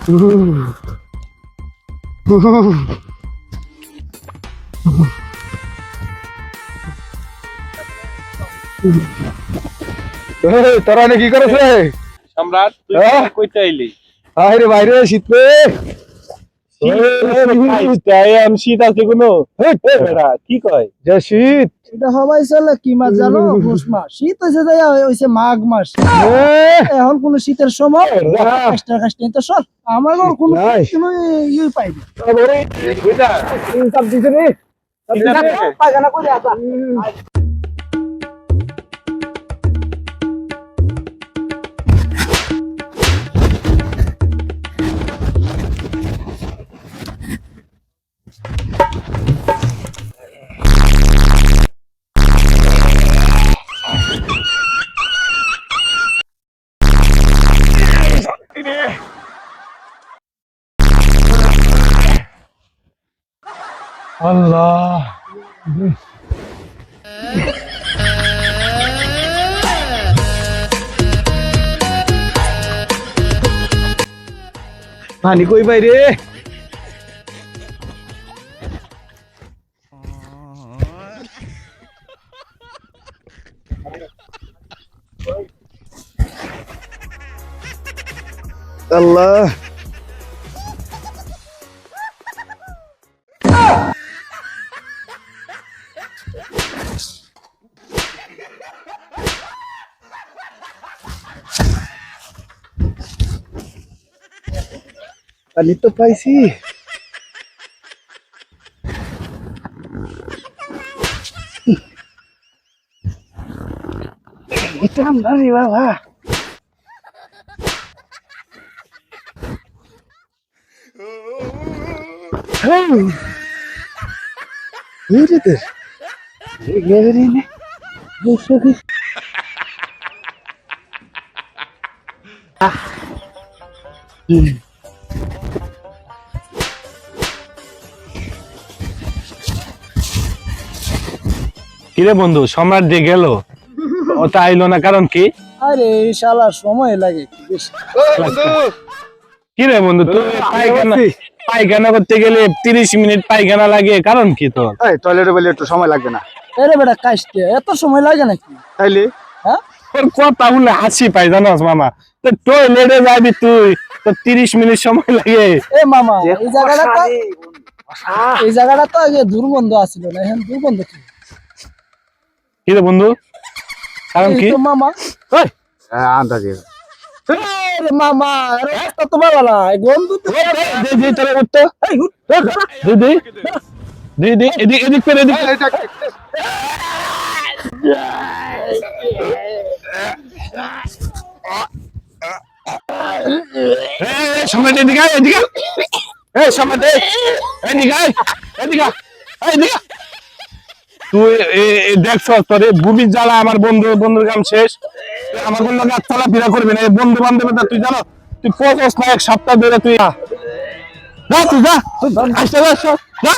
তোরা কি করেছে সম্রাট? তুই কইতে আইলি? বাইরে বাইরে শীতে শীত আছে কোনো? কি কয় যে শীত এটা হবাই চলে কি মাস জানো? পৌষ মাস। শীত হয়েছে মাঘ মাস। এখন কোন শীতের সময় তো সর আমার কোনো ইয়ে পাইনি। পায়খানা করে আসা। আল্লাহ পানি কই বাইরে আল্লাহ পানি তো পাইছি এটা না রে বাবা কিরে বন্ধু, সম্রাট যে গেল ওটা আইলো না, কারণ কি? আরে শালা সময় লাগে কিরে বন্ধু, তুই পায়খানা করতে গেলে 30 মিনিট পায়খানা লাগে, কারণ কি তোর? টয়লেটে বলে একটু সময় লাগবে না? আরে বেটা কাশতে এত সময় লাগে নাকি? তাইলে হ্যাঁ তোর কথা বলে হাসি পাই জানোস মামা। তো টয়লেটে যাবি তুই, তো 30 মিনিট সময় লাগে। এ মামা এই জায়গাটা তো আগে দুর্গন্ধ আছিল না, এখন দুর্গন্ধ কি? কিরে বন্ধু, কারণ কি? মামা আন্দাজে আরে মামা আরে রাস্তা তো ভালো না, গন্ধ তো তোরা উঠতো এদিক করে এদিক। সম্রাট এদিকে আয়, এদিকে সম্রাট এদিকে আয়, এদিকে এদিকে। তুই দেখছ তোর ভূমির জ্বালা, আমার বন্ধুর কাম শেষ। আমার বন্ধু গাছ চলাফেরা করবি না, বন্ধু বান্ধব তুই জানো, তুই পৌঁছস না 1 সপ্তাহ ধরে। তুই যা, তুই যা, যা।